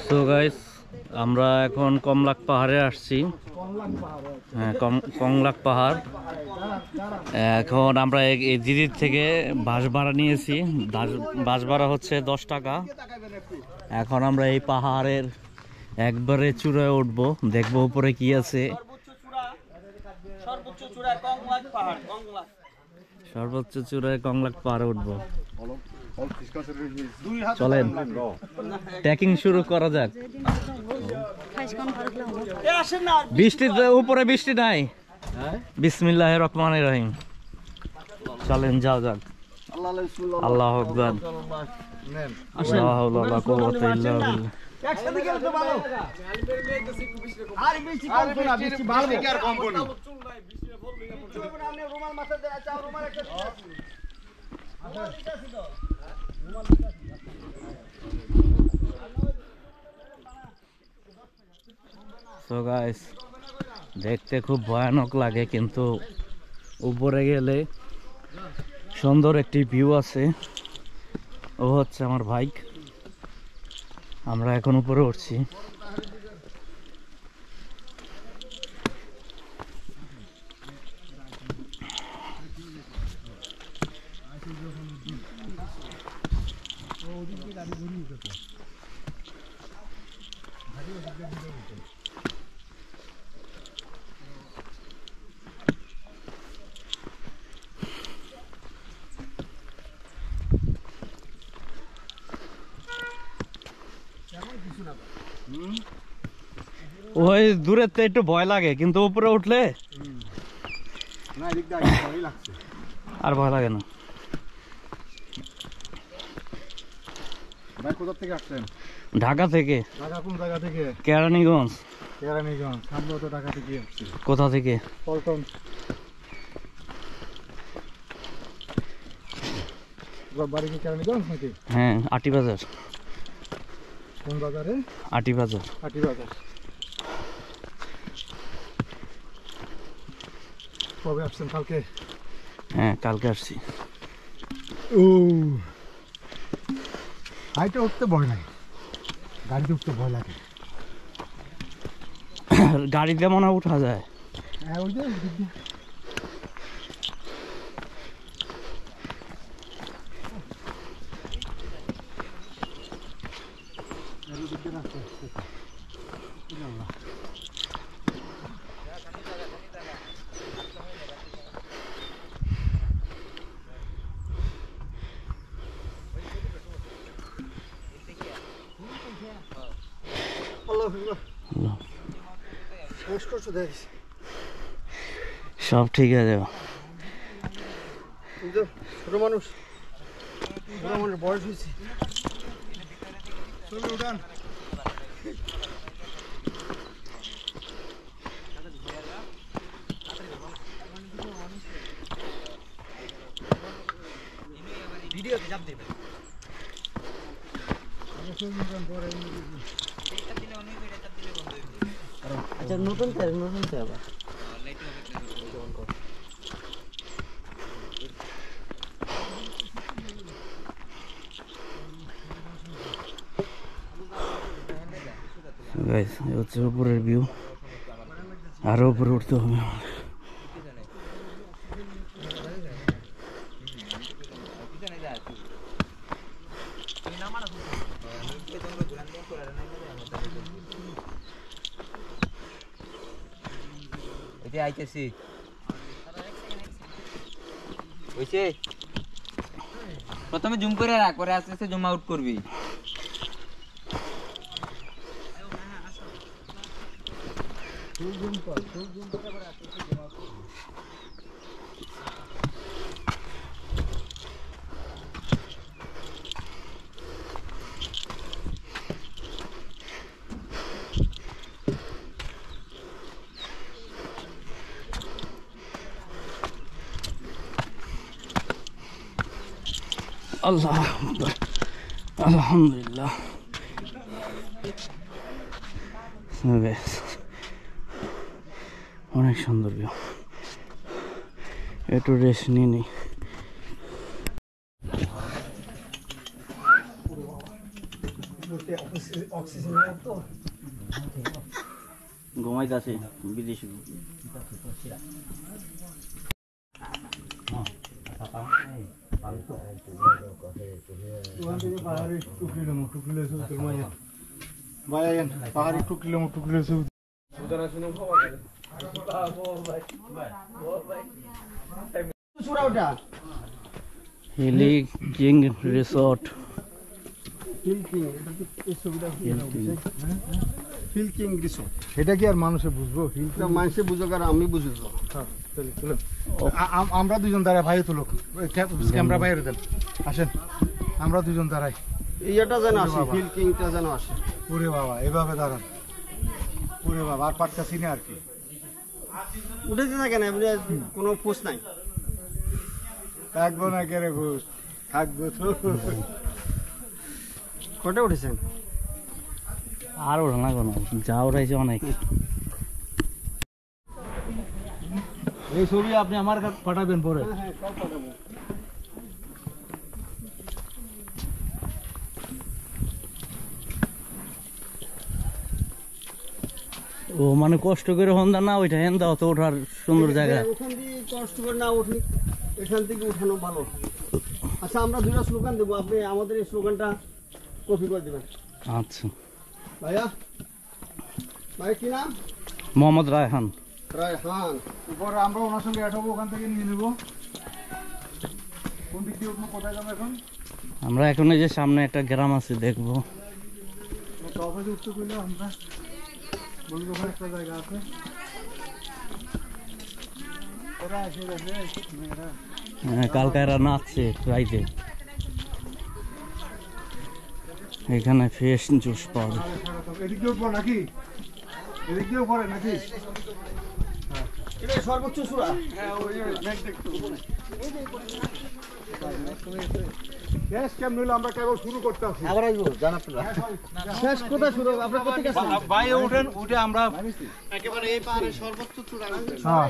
So guys, আমরা এখন কমলাক পাহাড়ে আসছি। হ্যাঁ, কমলাক পাহাড়। এখন আমরা এই দিদির থেকে বাস ভাড়া নিয়েছি। বাস ভাড়া হচ্ছে 10 টাকা। এখন আমরা এই পাহাড়ের একবারে চূড়ায় উঠবো, দেখবো উপরে কি আছে। সর্বোচ্চ চূড়ায় কমলাক পাহাড়ে উঠবো। চলেন, ট্রেকিং শুরু করা যাক। বৃষ্টি উপরে বৃষ্টি নাই। বিসমিল্লাহির রহমানির রহিম। চলেন, যাও যাক। আল্লাহু আকবার। লা হাওলা ওয়ালা কুওয়াতা ইল্লা বিল্লাহ। একসাথে গেলে তো ভালো। আর বেশি কম না, বেশি ভালো কি আর কম কোন। বৃষ্টি বলবি না। আপনি রুমাল মাথা দেয়া চাও, রুমাল একটা দিন আছে। রুমাল দিতে আছে তো। রুমাল দিতে আছে। সো গাইস, দেখতে খুব ভয়ানক লাগে, কিন্তু উপরে গেলে সুন্দর একটি ভিউ আছে। ও হচ্ছে আমার বাইক। আমরা এখন উপরে উঠছি। ওই দূরের থেকে একটু ভয় লাগে, কিন্তু উপরে উঠলে আর ভয় লাগে না। কোথা থেকে আসছেন? ঢাকা থেকে। ঢাকা কোন জায়গা থেকে? কেরানীগঞ্জ। কেরানীগঞ্জ। আমরা তো ঢাকা থেকে আসছি। কোথা থেকে? পল্টন। বাড়ি কি কেরানীগঞ্জ নাকি? হ্যাঁ, আটি বাজার। কোন বাজারে? আটি বাজার। আটি বাজার। কবে আসছেন? কালকে? হ্যাঁ, কালকে আসছি। ও, হাইটে উঠতে ভয় নাই, গাড়িতে উঠতে ভয় লাগে। গাড়িতে মনে হয় উঠা যায়। হ্যাঁ, ওই যে সব ঠিক আছে। ছোট মানুষ, বয়স হয়েছে। উঠান। ভিডিওতে চাপ দেবে। আচ্ছা, নতুন আবার হচ্ছে উপরের ভিউ। আরো উপরে উঠতে হবে। আইতেছি হইছে। প্রথমে জুম করে রাখ, পরে আস্তে আস্তে জুম আউট করবি। আল্লাহ, আলহামদুলিল্লাহ। অনেক সুন্দর ভিউ। একটু রেস্ট নিয়ে নিই। ঘুমাইতেছে বিদেশি পাহাড়ি টুকরিলে টুকরিলে হিলি কিং রিসোর্ট এটা কি আর মানুষে বুঝবো মানুষে বুঝুক আর আমি বুঝুক। আমরা দুজন দাঁড়ায় ভাই তুলো ক্যামেরা বাইরে দেন আসেন আমরা দুজন দাঁড়াই ইয়েটা যেন আসে, হিল কিংটা যেন আসে। ওরে বাবা এভাবে দাঁড়ান ওরে বাবা আর পাটকা চিনে আর কি উঠেতে থাকে না কোনো পোষ নাই। থাকবো না কেরে ঘুষ থাকবো তো কটা উঠেছেন? আর ওঠা না কোনো যা উঠাইছে অনেক। এই ছবি আপনি আমার পাঠাবেন পরে। ও মানে কষ্ট করে হন্দা না ওইটা হেন্দা অত ওঠার সুন্দর জায়গা। ওখান দিয়ে কষ্ট করে না উঠি, এখান থেকে উঠানো ভালো। আচ্ছা আমরা দুটা স্লোগান দেবো, আপনি আমাদের এই স্লোগানটা কপি করে দেবেন। আচ্ছা ভাইয়া, ভাই কি নাম? মোহাম্মদ রায়হান। রায়হান। উপরে আমরা ওনার সঙ্গে অ্যাড হবো, ওখান থেকে নিয়ে নেবো। কোন দিক দিয়ে উঠবো, কোথায় যাবো এখন? আমরা এখন এই যে সামনে একটা গ্রাম আছে দেখবো। টপে উঠতে করলে আমরা বলবো ওখানে একটা জায়গা আছে। ওরা এসে গেছে মেয়েরা। হ্যাঁ, কালকে এরা নাচছে রাইতে। এখানে ফ্রেশ জুস পাওয়া যায়। এদিক দিয়ে উঠবো নাকি? এদিক দিয়েও পড়ে নাকি? এটা সর্বোচ্চ চূড়া। শেষ কেমন হইলো, আমরা কেবল শুরু করতে আছি। আবার আসবো জানাতুল্লাহ। শেষ কোথায় শুরু হবে? আপনার কোথায় গেছেন? ভাই উঠেন, উঠে আমরা একেবারে এই পাহাড়ের সর্বোচ্চ চূড়া। হ্যাঁ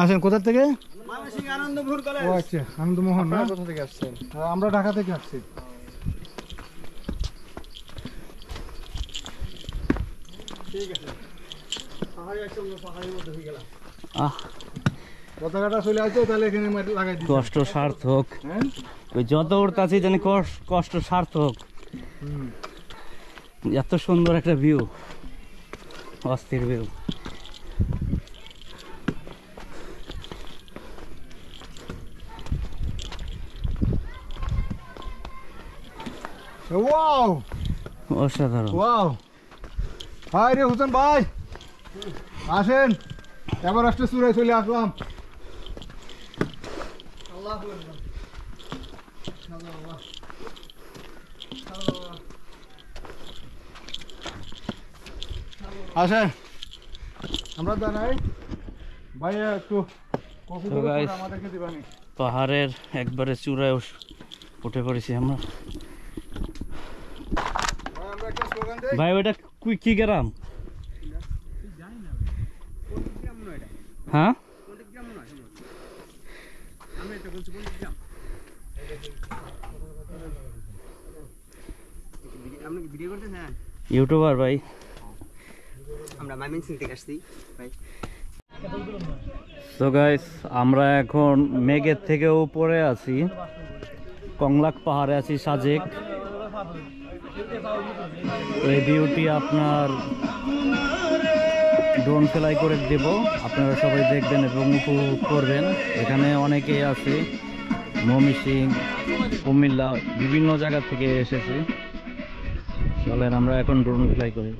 আসেন। কোথা থেকে? মানসিক আনন্দপুর কলেজ। ও আচ্ছা, আনন্দমোহন না? কোথা থেকে আসছেন? আমরা ঢাকা থেকে আসছি। ঠিক আছে, পাহাড়ি একদম পাহাড়ের মধ্যে হয়ে গেলাম। আহ, পতাকাটা চলে আসতো তাহলে এখানে লাগাই দিই। কষ্ট সার্থক। হ্যাঁ ওই যত উঠতাছি জানি কষ্ট সার্থক। এত সুন্দর একটা ভিউ, অস্থির ভিউ। ওয়াও অসাধারণ। ওয়াও। হাই রে হোসেন ভাই, আসেন। এভারেস্টের চূড়ায় চলে আসলাম। আসেন আমরা দাঁড়াই। ভাই একটু কফি So guys, আমাদেরকে দিবানি। পাহাড়ের একবারে চূড়ায় উঠে পড়েছি আমরা। ভাই আমরা একটা স্লোগান দেই। ভাই ওইটা কি গ্রাম? হ্যাঁ, আপনি কি ভিডিও করতেছেন? ইউটিউবার ভাই। আমরা ময়মনসিং থেকে আসছি ভাই। তো গাইস, আমরা এখন মেঘের থেকে উপরে আছি, কংলাক পাহাড়ে আছি, সাজেক। এই ভিউটি আপনার ড্রোন ফ্লাই করে দেব, আপনারা সবাই দেখবেন এবং উপভোগ করবেন। এখানে অনেকেই আছে, ময়মনসিং, কুমিল্লা, বিভিন্ন জায়গা থেকে এসেছে। চলেন আমরা এখন ড্রোন ফ্লাই করি।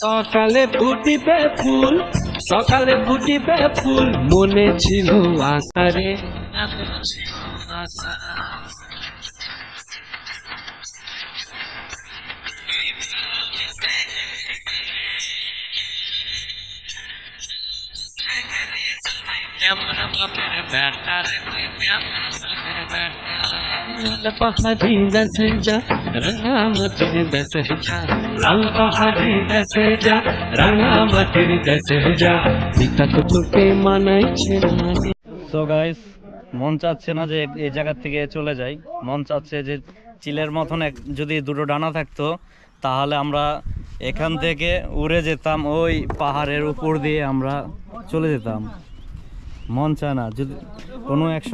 সকালে ফুটিবে ফুল, সকালে ফুটিবে ফুল, মনে ছিল আকারে। পাহাড়ি দেশে যা, রাঙামাটির দেশে যা, লাল পাহাড়ি দেশে যা, রাঙামাটির দেশে যা, পিতা তো তোকে মানাইছে না। সো গাইস, মন চাচ্ছে না যে এই জায়গা থেকে চলে যাই। মন চাচ্ছে যে চিলের মতন যদি দুটো ডানা থাকতো তাহলে আমরা এখান থেকে উড়ে যেতাম, ওই পাহাড়ের উপর দিয়ে আমরা চলে যেতাম। মন চায় না, যদি কোনো এক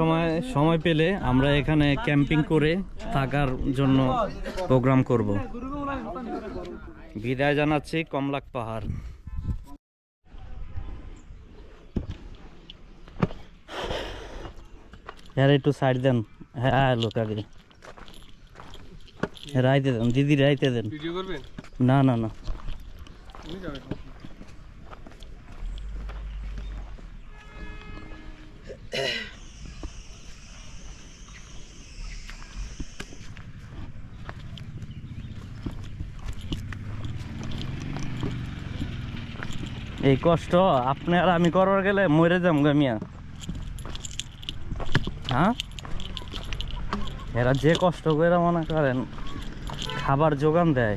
সময় পেলে আমরা এখানে ক্যাম্পিং করে থাকার জন্য প্রোগ্রাম করব। বিদায় জানাচ্ছি কমলাক পাহাড়। यार একটু সাইড দেন। হ্যাঁ লোক আগে রাইতে দেন, দিদি রাইতে দেন। ভিডিও করবেন? না না না, এই কষ্ট আপনি আর আমি করার গেলে মরে যাম গামিয়া। হ্যাঁ, এরা যে কষ্ট করে মনে করেন খাবার যোগান দেয়,